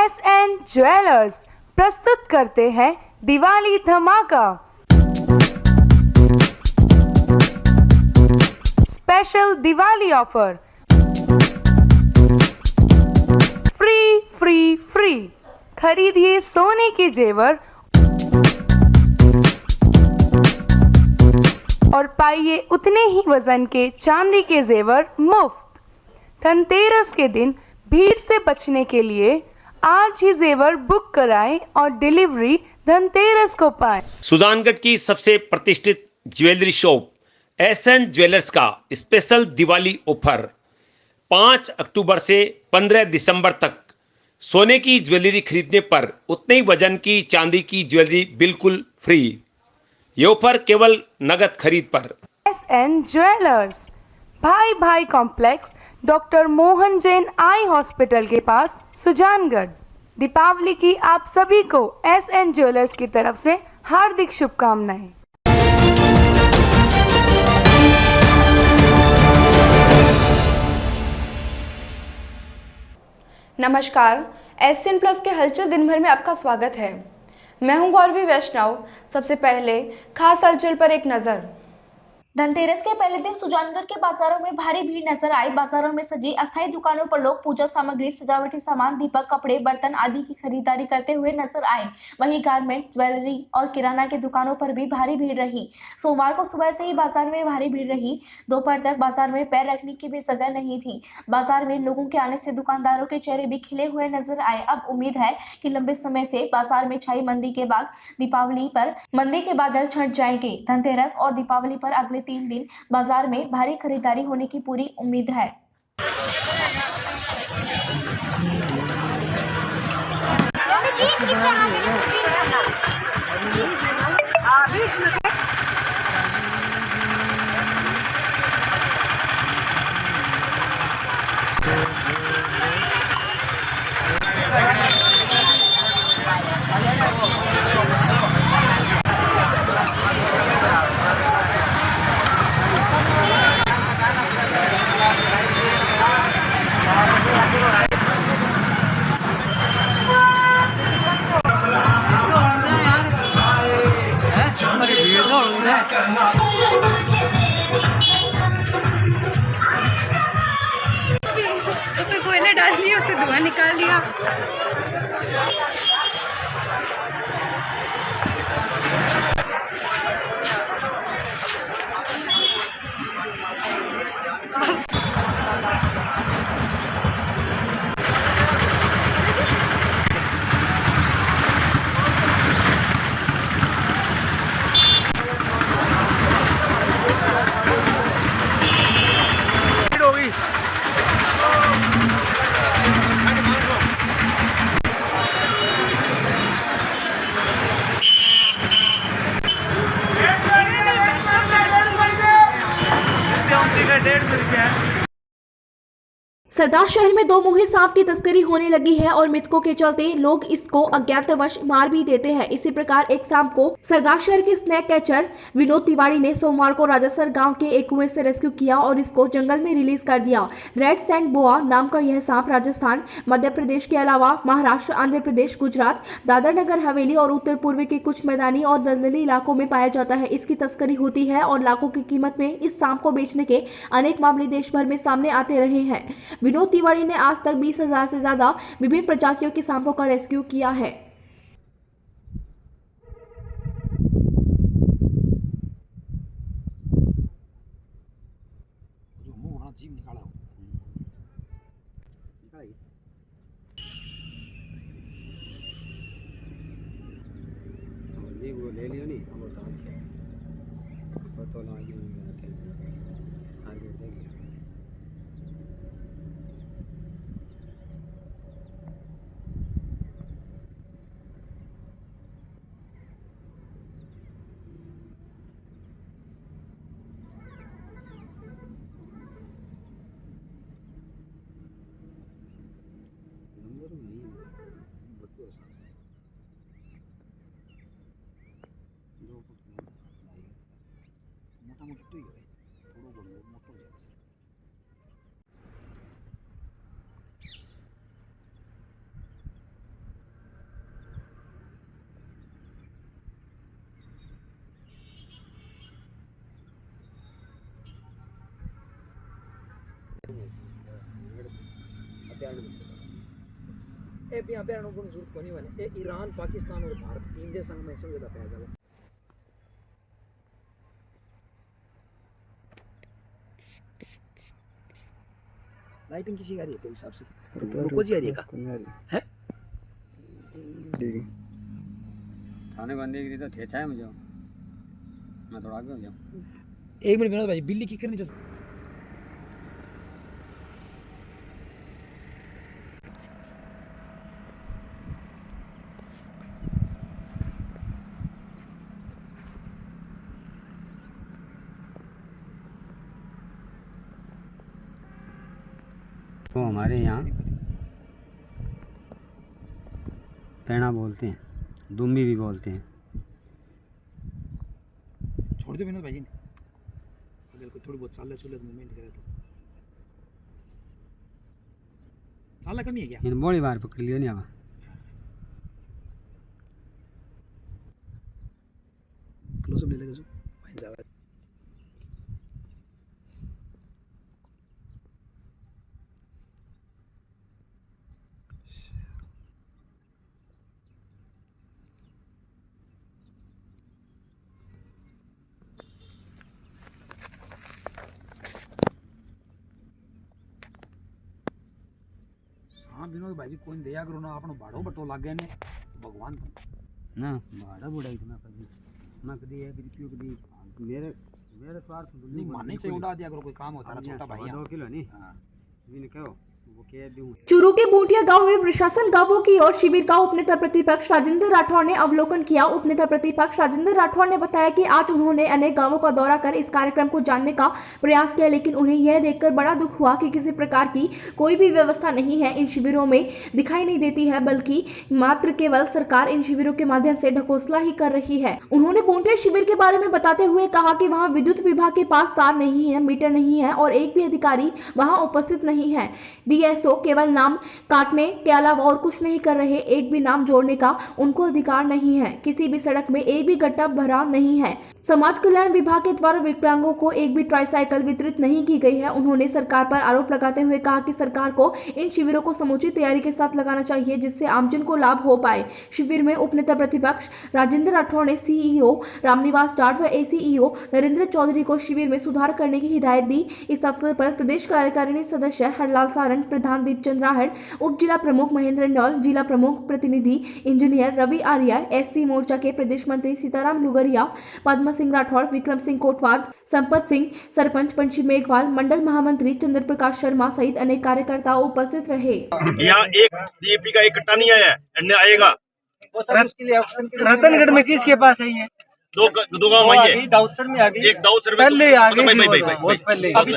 SN jewellers प्रस्तुत करते हैं दिवाली धमाका। Special Diwali offer, free free free. खरीदिए सोने के जेवर और पाइए उतने ही वजन के चांदी के जेवर मुफ्त। धनतेरस के दिन भीड़ से बचने के लिए आज ही जेवर बुक कराएं और डिलीवरी धनतेरस को पाएं। सुजानगढ़ की सबसे प्रतिष्ठित ज्वेलरी शॉप SN ज्वेलर्स का स्पेशल दिवाली ऑफर 5 अक्टूबर से 15 दिसंबर तक सोने की ज्वेलरी खरीदने पर उतने ही वजन की चांदी की ज्वेलरी बिल्कुल फ्री। ये ऑफर केवल नगद खरीद पर। SN ज्वेलर्स, भाई भाई complex, doctor Mohan Jain eye hospital के पास, सुजानगढ़। दीपावली की आप सभी को SN ज्वेलर्स की तरफ से हार्दिक शुभकामनाएं। नमस्कार, SN प्लस के हलचल दिन भर में आपका स्वागत है। मैं हूं गौरवी वैष्णव। सबसे पहले खास हलचल पर एक नजर। धनतेरस के पहले दिन सुजानगढ़ के बाजारों में भारी भीड़ नजर आई। बाजारों में सजी अस्थायी दुकानों पर लोग पूजा सामग्री, सजावटी सामान, दीपक, कपड़े, बर्तन आदि की खरीदारी करते हुए नजर आए। वहीं गारमेंट्स, ज्वेलरी और किराना की दुकानों पर भी भारी भीड़ रही। सोमवार को सुबह से ही बाजार में भारी भीड़ रही। दोपहर तक बाजार में पैर रखने की भी जगह नहीं थी। बाजार में लोगों के आने से दुकानदारों के चेहरे भी खिले हुए नजर आए। अब उम्मीद है कि लंबे समय से बाजार में छाई मंदी के बाद दीपावली पर मंदी के बादल छंट जाएंगे। धनतेरस और दीपावली पर अगले 3 दिन बाजार में भारी खरीदारी होने की पूरी उम्मीद है। उसमें कोयला डाल दिया, उसे धुआं निकाल दिया। सरदार शहर में 2 मुंही सांप की तस्करी होने लगी है और मृतकों के चलते लोग इसको अज्ञातवश मार भी देते हैं। इसी प्रकार एक सांप को सरदार शहर के स्नैक कैचर विनोद तिवारी ने सोमवार को राजासर गांव के एक कुएं से रेस्क्यू किया और इसको जंगल में रिलीज कर दिया। रेड सैंड बोआ नाम का यह सांप राजस्थान, मध्य प्रदेश के अलावा महाराष्ट्र, आंध्र प्रदेश, गुजरात, दादर नगर हवेली और उत्तर पूर्व के कुछ मैदानी और दलदली इलाकों में पाया जाता है। इसकी तस्करी होती है और लाखों की कीमत में इस सांप को बेचने के अनेक मामले देश भर में सामने आते रहे हैं। विनोद तिवारी ने आज तक 20,000 से ज्यादा विभिन्न प्रजातियों के सांपों का रेस्क्यू किया है। वो ले लियो नहीं वो तो लागे आगे देख लिया। नंबर नहीं बच्चों साथ मोटा मोटा तो ही है थोड़ा बड़ा मोटा हो जाए। ए भी यहाँ पे आने की जरूरत कोनी वाले ए ईरान पाकिस्तान और भारत तीन देश संग में समझौता पाया जावे। लाइटिंग किसी का रही है तेरे हिसाब से? तो जी आ रही है ठीक है थाने बंदे की तो थे था मुझे मैं थोड़ा आगे हो जाऊं। एक मिनट विनोद भाई बिल्ली की करनी चाहिए। वो हमारे यहाँ पैना बोलते हैं, दुम्बी भी बोलते हैं। छोड़ दो विनोद भाई जी ने अगर कोई थोड़ी बहुत साल चले तो मूवमेंट करे तो साल कमी है क्या? इन बड़ी बार पकड़ लियो नहीं आवा क्लोजअप ले लेगा जो भाई जावा। हाँ विनोद भाई जी कोई दया करो ना आपनो भाड़ो बटो लागे ने भगवान को ना भाड़ा बुढ़ाई तो मैं कभी एक रुपये कभी मेरे मेरे स्वार्थ नहीं मानने चाहिए उड़ा दिया करो कोई काम होता है ना छोटा भाई 2 किलो नहीं हाँ मैंने कहो वो कह दूं। चूरू के बूटिया गांव में प्रशासन गांवों की ओर शिविर का उपनेता प्रतिपक्ष राजेंद्र राठौर ने अवलोकन किया। उपनेता प्रतिपक्ष राजेंद्र राठौर ने बताया कि आज उन्होंने अनेक गांवों का दौरा कर इस कार्यक्रम को जानने का प्रयास किया, लेकिन उन्हें यह देखकर बड़ा दुख हुआ कि किसी प्रकार की कोई भी व्यवस्था नहीं है इन शिविरों में दिखाई नहीं देती है, बल्कि मात्र केवल सरकार इन शिविरों के माध्यम से ढकोसला ही कर रही है। उन्होंने बूटिया शिविर के बारे में बताते हुए कहा कि वहाँ विद्युत विभाग के पास तार नहीं है, मीटर नहीं है और एक भी अधिकारी वहाँ उपस्थित नहीं है। डीएसओ केवल नाम काटने के अलावा और कुछ नहीं कर रहे, एक भी नाम जोड़ने का उनको अधिकार नहीं है। किसी भी सड़क में एक भी गड्ढा भरा नहीं है। समाज कल्याण विभाग के द्वारा विकलांगों को एक भी ट्राईसाइकिल वितरित नहीं की गई है। उन्होंने सरकार पर आरोप लगाते हुए कहा कि सरकार को इन शिविरों को समुचित तैयारी के साथ लगाना चाहिए, जिससे आमजन को लाभ हो पाए। शिविर में उपनेता प्रतिपक्ष राजेंद्र राठौर ने सीईओ रामनिवास जाट व एसीईओ नरेंद्र चौधरी को शिविर में सुधार करने की हिदायत दी। इस अवसर पर प्रदेश कार्यकारिणी सदस्य हरलाल सारंग, प्रधान दीपचंद राहड़, उप जिला प्रमुख महेंद्र नौल, जिला प्रमुख प्रतिनिधि इंजीनियर रवि आर्या, एससी मोर्चा के प्रदेश मंत्री सीताराम लुगरिया, पद्म सिंह राठौर, विक्रम सिंह कोटवाद, संपत सिंह, सरपंच पंची मेघवाल, मंडल महामंत्री चंद्र प्रकाश शर्मा सहित अनेक कार्यकर्ता उपस्थित रहे। यहाँ एक डीएपी का एक कट्टा नहीं आया है, अन्य आएगा। रतनगढ़ में किसके पास है ये? दो गाँव आई है, दाऊसर में आ गई, एक दाऊसर में पहले आ गई, भाई बहुत पहले। अभी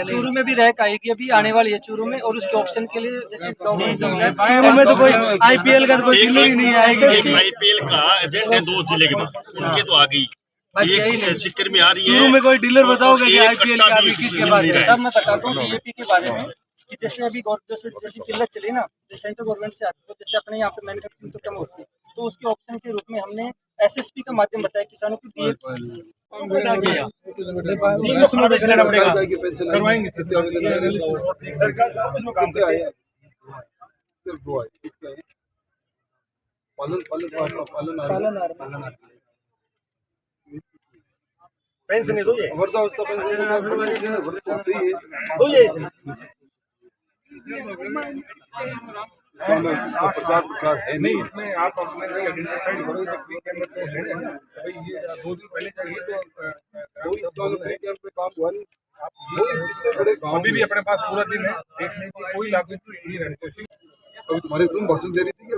चूरू में भी रैक आएगी, अभी आने वाली है चूरू में, और उसके ऑप्शन के लिए जैसे चूरू में तो कोई आईपीएल का कोई डीलर ही नहीं है। आईपीएल का एजेंट है 2 जिले के बाद, उनके तो आ गई, एक सिक्कर में आ रही है। चूरू में कोई डीलर बताओगे कि आईपीएल का अभी किसके पास है? सब मैं बताता हूँ डीएपी के बारे में कि जैसे अभी जैसी किल्लत चली ना, जो सेंट्रल गवर्नमेंट से आती है, जैसे अपने यहाँ पे मैन्युफैक्चरिंग तो कम होती है, तो उसके ऑप्शन के रूप में हमने एसएसपी का माध्यम बताया किसानों को पेंशन दो ये नहीं, इसमें आप अपने आइडेंटिफाइड करो कि है ना भाई, ये 2 दिन पहले चाहिए तो काम हुआ नहीं। आप अभी भी अपने पास पूरा दिन है, देखने की कोई लाभ नहीं रहने कोशिश। अभी तुम्हारी तुम भाषण दे रही थी क्या?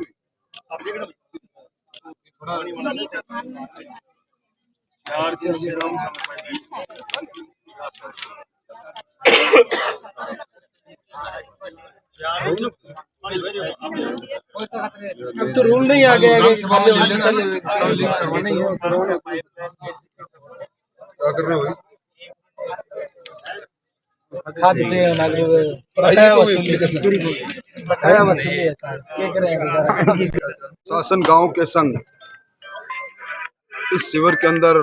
अब तो रूल नहीं आ गया क्या कर रहे हो? शासन गांव के संग इस शिविर के अंदर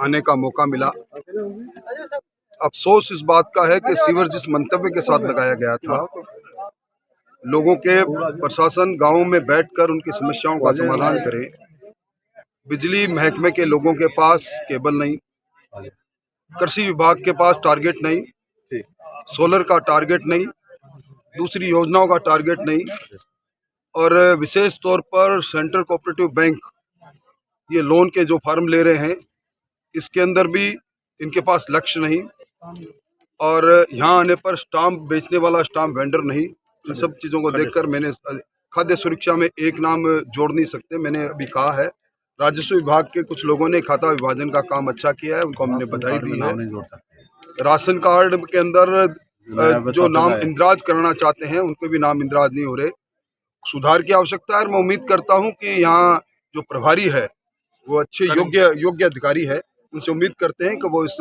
आने का मौका मिला। अफसोस इस बात का है कि शिविर जिस मंतव्य के साथ लगाया गया था लोगों के प्रशासन गांवों में बैठकर उनकी समस्याओं का समाधान करे। बिजली महकमे के लोगों के पास केबल नहीं, कृषि विभाग के पास टारगेट नहीं, सोलर का टारगेट नहीं, दूसरी योजनाओं का टारगेट नहीं, और विशेष तौर पर सेंट्रल कोऑपरेटिव बैंक ये लोन के जो फार्म ले रहे हैं इसके अंदर भी इनके पास लक्ष्य नहीं, और यहाँ आने पर स्टाम्प बेचने वाला स्टाम्प वेंडर नहीं। इन सब चीज़ों को देखकर मैंने खाद्य सुरक्षा में एक नाम जोड़ नहीं सकते। मैंने अभी कहा है, राजस्व विभाग के कुछ लोगों ने खाता विभाजन का काम अच्छा किया है, उनको हमने बधाई दी है। राशन कार्ड के अंदर जो नाम इंदराज कराना चाहते हैं उनके भी नाम इंदराज नहीं हो रहे। सुधार की आवश्यकता है और मैं उम्मीद करता हूं कि यहाँ जो प्रभारी है वो अच्छे योग्य अधिकारी है। उनसे उम्मीद करते हैं कि वो इस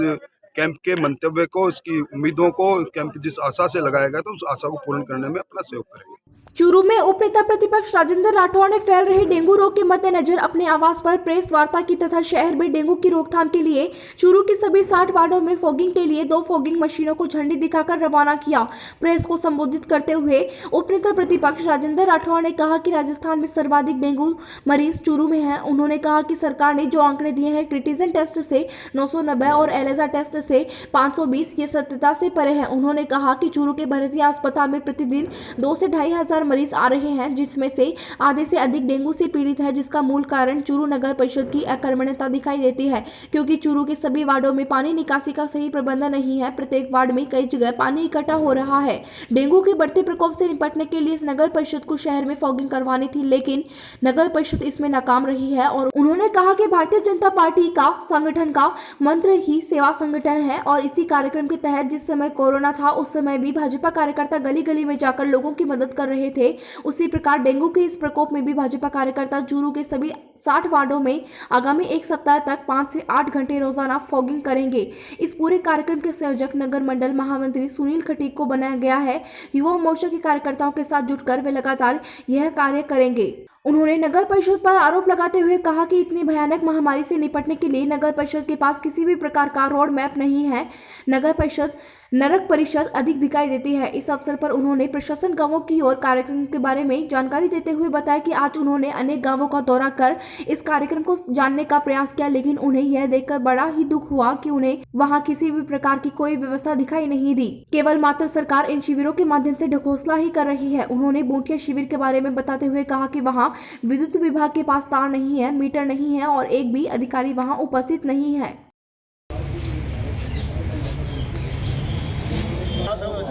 कैंप के मंतव्य को, इसकी उम्मीदों को, कैंप जिस आशा से लगाया गया था उस आशा को पूर्ण करने में अपना सहयोग करेंगे। चूरू में उपनेता प्रतिपक्ष राजेंद्र राठौड़ ने फैल रहे डेंगू रोग के मद्देनजर अपने आवास पर प्रेस वार्ता की तथा शहर में डेंगू की रोकथाम के लिए चूरू के सभी 60 वार्डों में फॉगिंग के लिए 2 फॉगिंग मशीनों को झंडी दिखाकर रवाना किया। प्रेस को संबोधित करते हुए उपनेता प्रतिपक्ष राजेंद्र राठौड़ ने कहा कि राजस्थान में सर्वाधिक डेंगू मरीज चूरू में है। उन्होंने कहा कि सरकार ने जो आंकड़े दिए हैं क्रिटिजन टेस्ट से 990 और एलेजा टेस्ट से 520, ये सत्यता से परे है। उन्होंने कहा कि चूरू के भरतिया अस्पताल में प्रतिदिन 2 से 2,500 मरीज आ रहे हैं, जिसमें से आधे से अधिक डेंगू से पीड़ित है, जिसका मूल कारण चूरू नगर परिषद की अकर्मण्यता दिखाई देती है, क्योंकि चूरू के सभी वार्डों में पानी निकासी का सही प्रबंधन नहीं है। प्रत्येक वार्ड में कई जगह पानी इकट्ठा हो रहा है। डेंगू के बढ़ते प्रकोप से निपटने के लिए नगर परिषद को शहर में फॉगिंग करवानी थी, लेकिन नगर परिषद इसमें नाकाम रही है। और उन्होंने कहा कि भारतीय जनता पार्टी का संगठन का मंत्र ही सेवा संगठन है, और इसी कार्यक्रम के तहत जिस समय कोरोना था उस समय भी भाजपा कार्यकर्ता गली गली में जाकर लोगों की मदद कर रहे थे। उसी प्रकार डेंगू के इस प्रकोप में भी भाजपा कार्यकर्ता चूरू के सभी 60 वार्डों में आगामी 1 सप्ताह तक 5 से 8 घंटे रोजाना फॉगिंग करेंगे। इस पूरे कार्यक्रम के संयोजक नगर मंडल महामंत्री सुनील खटीक को बनाया गया है। युवा मोर्चा के कार्यकर्ताओं के साथ जुटकर वे लगातार यह कार्य करेंगे। उन्होंने नगर परिषद पर आरोप लगाते हुए कहा कि इतनी भयानक महामारी से निपटने के लिए नगर परिषद के पास किसी भी प्रकार का रोड मैप नहीं है। नगर परिषद नरक परिषद अधिक दिखाई देती है। इस अवसर पर उन्होंने प्रशासन गांवों की ओर कार्यक्रम के बारे में जानकारी देते हुए बताया कि आज उन्होंने अनेक गांवों का दौरा कर इस कार्यक्रम को जानने का प्रयास किया, लेकिन उन्हें यह देखकर बड़ा ही दुख हुआ कि उन्हें वहां किसी भी प्रकार की कोई व्यवस्था दिखाई नहीं दी। केवल मात्र सरकार इन शिविरों के माध्यम से ढकोसला ही कर रही है। उन्होंने बूटिया शिविर के बारे में बताते हुए कहा कि वहाँ विद्युत विभाग के पास तार नहीं है, मीटर नहीं है और एक भी अधिकारी वहां उपस्थित नहीं है।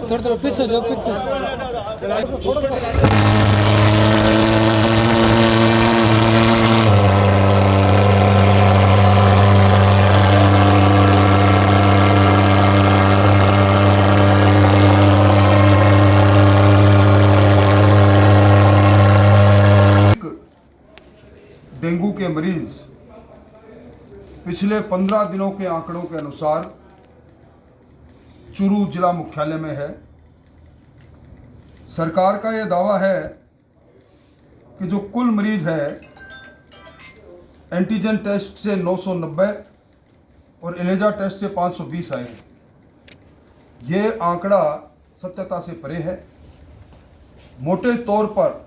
थोड़ा पीछे जाओ, पीछे डेंगू के मरीज पिछले 15 दिनों के आंकड़ों के अनुसार चूरू जिला मुख्यालय में है। सरकार का यह दावा है कि जो कुल मरीज है एंटीजन टेस्ट से 990 और एलेजा टेस्ट से 520 आए हैं। ये आंकड़ा सत्यता से परे है। मोटे तौर पर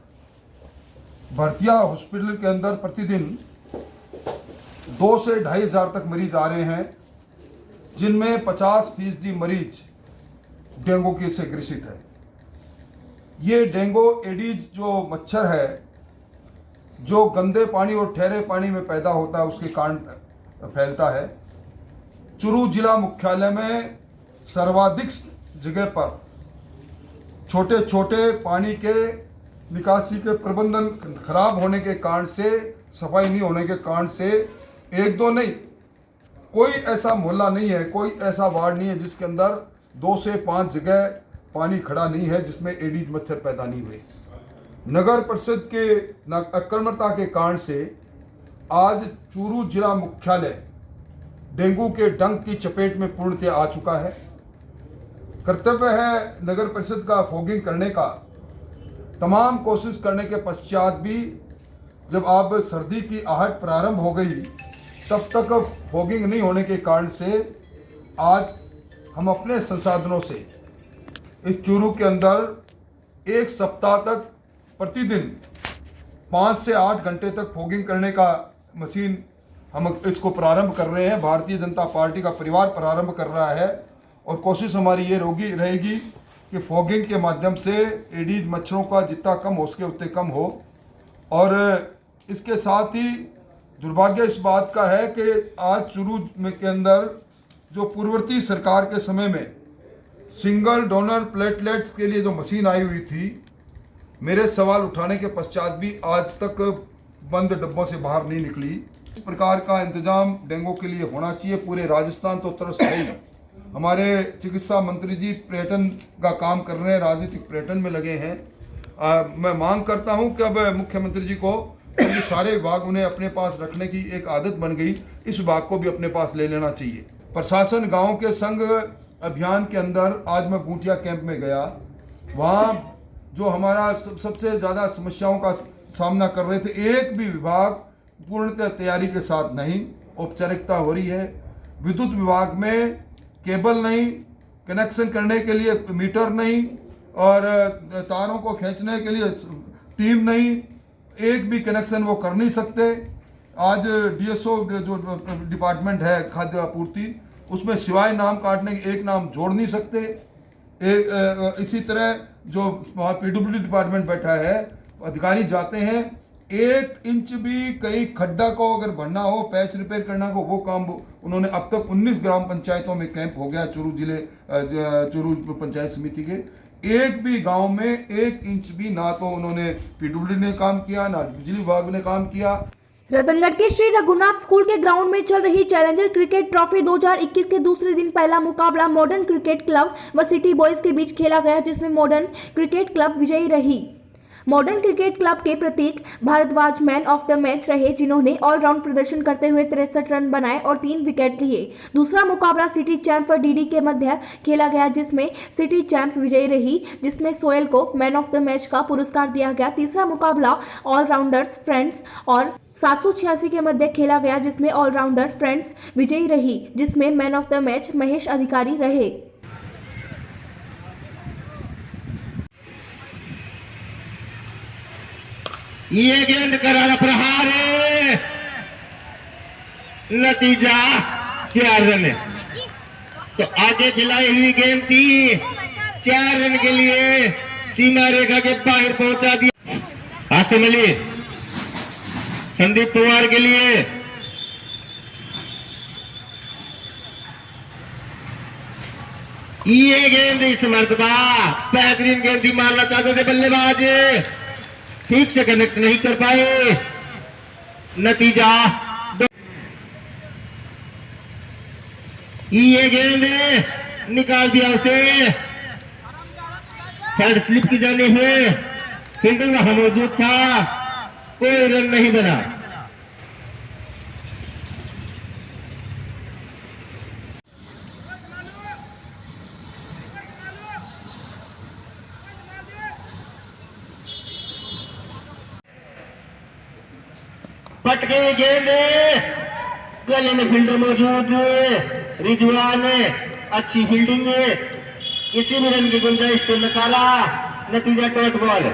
भरतिया हॉस्पिटल के अंदर प्रतिदिन 2 से 2,500 तक मरीज आ रहे हैं, जिनमें 50% मरीज डेंगू के से ग्रसित है। ये डेंगू एडीज जो मच्छर है, जो गंदे पानी और ठहरे पानी में पैदा होता है, उसके कारण फैलता है। चूरू जिला मुख्यालय में सर्वाधिक जगह पर छोटे छोटे पानी के निकासी के प्रबंधन खराब होने के कारण से, सफाई नहीं होने के कारण से, 1-2 नहीं, कोई ऐसा मोहल्ला नहीं है, कोई ऐसा वार्ड नहीं है जिसके अंदर 2 से 5 जगह पानी खड़ा नहीं है जिसमें एडीज मच्छर पैदा नहीं हुए। नगर परिषद के अकर्मता के कारण से आज चूरू जिला मुख्यालय डेंगू के डंक की चपेट में पूर्णतः आ चुका है। कर्तव्य है नगर परिषद का फॉगिंग करने का। तमाम कोशिश करने के पश्चात भी जब अब सर्दी की आहट प्रारंभ हो गई, तब तक फॉगिंग नहीं होने के कारण से आज हम अपने संसाधनों से इस चूरू के अंदर एक सप्ताह तक प्रतिदिन 5 से 8 घंटे तक फॉगिंग करने का मशीन हम इसको प्रारंभ कर रहे हैं। भारतीय जनता पार्टी का परिवार प्रारंभ कर रहा है और कोशिश हमारी ये रहेगी कि फॉगिंग के माध्यम से एडीज मच्छरों का जितना कम हो सके उतने कम हो। और इसके साथ ही दुर्भाग्य इस बात का है कि आज चूरू के अंदर जो पूर्ववर्ती सरकार के समय में सिंगल डोनर प्लेटलेट्स के लिए जो मशीन आई हुई थी, मेरे सवाल उठाने के पश्चात भी आज तक बंद डब्बों से बाहर नहीं निकली। इस प्रकार का इंतजाम डेंगू के लिए होना चाहिए। पूरे राजस्थान तो तरस है। हमारे चिकित्सा मंत्री जी पर्यटन का काम कर रहे हैं, राजनीतिक पर्यटन में लगे हैं। मैं मांग करता हूं कि अब मुख्यमंत्री जी को ये सारे विभाग उन्हें अपने पास रखने की एक आदत बन गई, इस विभाग को भी अपने पास ले लेना चाहिए। प्रशासन गांव के संग अभियान के अंदर आज मैं बूटिया कैंप में गया। वहाँ जो हमारा सबसे ज़्यादा समस्याओं का सामना कर रहे थे, एक भी विभाग पूर्णतः तैयारी के साथ नहीं, औपचारिकता हो रही है। विद्युत विभाग में केबल नहीं, कनेक्शन करने के लिए मीटर नहीं और तारों को खींचने के लिए टीम नहीं, एक भी कनेक्शन वो कर नहीं सकते। आज डीएसओ जो डिपार्टमेंट है खाद्य आपूर्ति, उसमें सिवाय नाम काटने के एक नाम जोड़ नहीं सकते। इसी तरह जो वहाँ पीडब्ल्यूडी डिपार्टमेंट बैठा है, अधिकारी जाते हैं, 1 इंच भी कहीं खड्डा को अगर भरना हो, पैच रिपेयर करना हो, वो काम उन्होंने अब तक 19 ग्राम पंचायतों में कैंप हो गया चूरू जिले चूरू पंचायत समिति के। एक भी गांव में 1 इंच भी ना तो उन्होंने पीडब्ल्यूडी ने काम किया, ना बिजली विभाग ने काम किया। रतनगढ़ के श्री रघुनाथ स्कूल के ग्राउंड में चल रही चैलेंजर क्रिकेट ट्रॉफी 2021 के दूसरे दिन पहला मुकाबला मॉडर्न क्रिकेट क्लब व सिटी बॉयज के बीच खेला गया, जिसमें मॉडर्न क्रिकेट क्लब विजयी रही। मॉडर्न क्रिकेट क्लब के Prateek Bhardwaj man of the match रहे, जिन्होंने ऑलराउंड प्रदर्शन करते हुए 63 रन बनाए और 3 विकेट लिए। दूसरा मुकाबला सिटी चैंप व डीडी के मध्य खेला गया, जिसमें सिटी चैंप विजयी रही, जिसमें सोहेल को मैन ऑफ द मैच का पुरस्कार दिया गया। तीसरा मुकाबला ऑलराउंडर्स फ्रेंड्स और 786 के मध्य खेला गया, जिसमें ऑलराउंडर फ्रेंड्स विजयी रही, जिसमें man of the match Mahesh अधिकारी रहे। ये गेंद करारा प्रहार है, नतीजा 4 रन। तो आगे खिलाई हुई गेंद थी, 4 रन के लिए सीमा रेखा के बाहर पहुंचा दिया। आसिम अली संदीप पवार के लिए ये गेंद इस मर्तबा बेहतरीन गेंद ही मारना चाहते थे बल्लेबाज, ठीक से कनेक्ट नहीं कर पाए। नतीजा ये गेंद निकाल दिया उसे, थर्ड स्लिप की जाने हुए फील्डिंग वहां मौजूद था, कोई रन नहीं बना। पटके हुई गेंद, गले में फील्डर मौजूद, रिजवान अच्छी फील्डिंग, किसी भी रन की गुंजाइश को नकारा। नतीजा डॉट बॉल।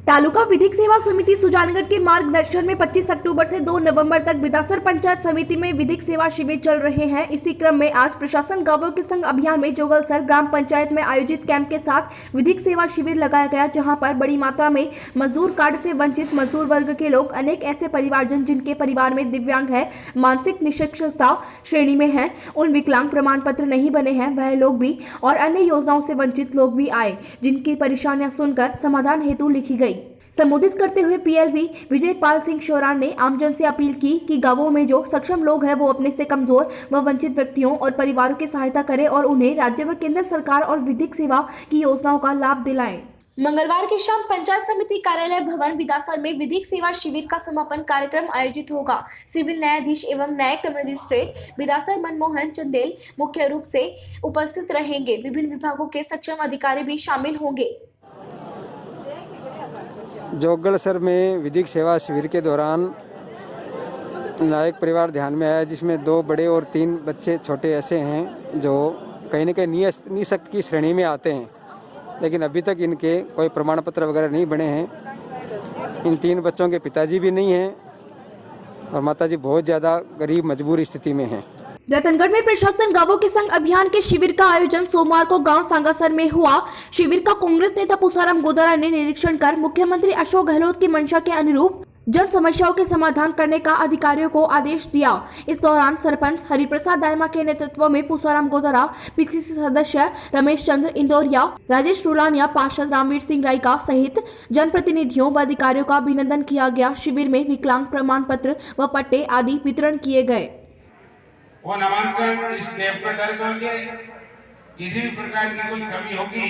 तालुका विधिक सेवा समिति सुजानगढ़ के मार्गदर्शन में 25 अक्टूबर से 2 नवंबर तक बिदासर पंचायत समिति में विधिक सेवा शिविर चल रहे हैं। इसी क्रम में आज प्रशासन गांवों के संग अभियान में जोगलसर ग्राम पंचायत में आयोजित कैंप के साथ विधिक सेवा शिविर लगाया गया, जहां पर बड़ी मात्रा में मजदूर कार्ड से वंचित मजदूर वर्ग के लोग, अनेक ऐसे परिवारजन जिनके परिवार में दिव्यांग है, मानसिक निशक्तता श्रेणी में है, उन विकलांग प्रमाण पत्र नहीं बने हैं, वह लोग भी और अन्य योजनाओं से वंचित लोग भी आए, जिनकी परेशानियां सुनकर समाधान हेतु लिखी गई। संबोधित करते हुए पीएलवी विजय पाल सिंह शोरान ने आमजन से अपील की कि गांवों में जो सक्षम लोग हैं वो अपने से कमजोर व वंचित व्यक्तियों और परिवारों की सहायता करें और उन्हें राज्य व केंद्र सरकार और विधिक सेवा की योजनाओं का लाभ दिलाएं। मंगलवार की शाम पंचायत समिति कार्यालय भवन बिदासर में विधिक सेवा शिविर का समापन कार्यक्रम आयोजित होगा। सिविल न्यायाधीश एवं न्यायिक मजिस्ट्रेट बिदासर मनमोहन चंदेल मुख्य रूप से उपस्थित रहेंगे। विभिन्न विभागों के सक्षम अधिकारी भी शामिल होंगे। जोगलसर में विधिक सेवा शिविर के दौरान नायक परिवार ध्यान में आया, जिसमें 2 बड़े और 3 बच्चे छोटे ऐसे हैं जो कहीं न कहीं निःशक्त की श्रेणी में आते हैं, लेकिन अभी तक इनके कोई प्रमाण पत्र वगैरह नहीं बने हैं। इन 3 बच्चों के पिताजी भी नहीं हैं और माताजी बहुत ज़्यादा गरीब मजबूर स्थिति में हैं। रतनगढ़ में प्रशासन गांवों के संग अभियान के शिविर का आयोजन सोमवार को गांव सांगासर में हुआ। शिविर का कांग्रेस नेता पुसाराम गोदारा ने निरीक्षण कर मुख्यमंत्री अशोक गहलोत की मंशा के अनुरूप जन समस्याओं के समाधान करने का अधिकारियों को आदेश दिया। इस दौरान सरपंच हरिप्रसाद दायमा के नेतृत्व में पुसाराम गोदारा, पीसीसी सदस्य रमेश चंद्र इंदौरिया, राजेश रुलानिया, पार्षद रामवीर सिंह रायका सहित जनप्रतिनिधियों व अधिकारियों का अभिनंदन किया गया। शिविर में विकलांग प्रमाण पत्र व पट्टे आदि वितरण किए गए। वो नामांकन इस कैंप में दर्ज होंगे। किसी भी प्रकार की कोई कमी होगी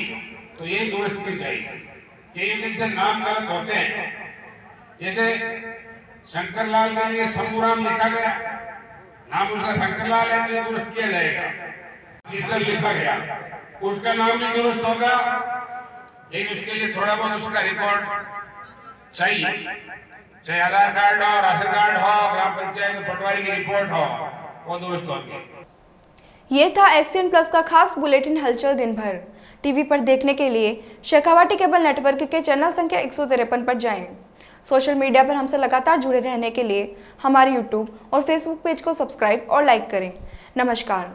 तो ये दुरुस्त की जाएगी। कई दिन से नाम गलत होते हैं, जैसे शंकरलाल के लिए शंभूराम लिखा गया, नाम उसका शंकरलाल है तो दुरुस्त किया जाएगा। टीचर लिखा गया, उसका नाम भी दुरुस्त होगा, लेकिन उसके लिए थोड़ा बहुत उसका रिकॉर्ड चाहिए, चाहे आधार कार्ड हो, राशन कार्ड हो, ग्राम पंचायत पटवारी की रिपोर्ट हो, वो दुरुस्त होगी। ये था SCN प्लस का खास बुलेटिन हलचल दिन भर। टीवी पर देखने के लिए शेखावाटी केबल नेटवर्क के चैनल संख्या 153 पर जाएं। सोशल मीडिया पर हमसे लगातार जुड़े रहने के लिए हमारे YouTube और Facebook पेज को सब्सक्राइब और लाइक करें। नमस्कार।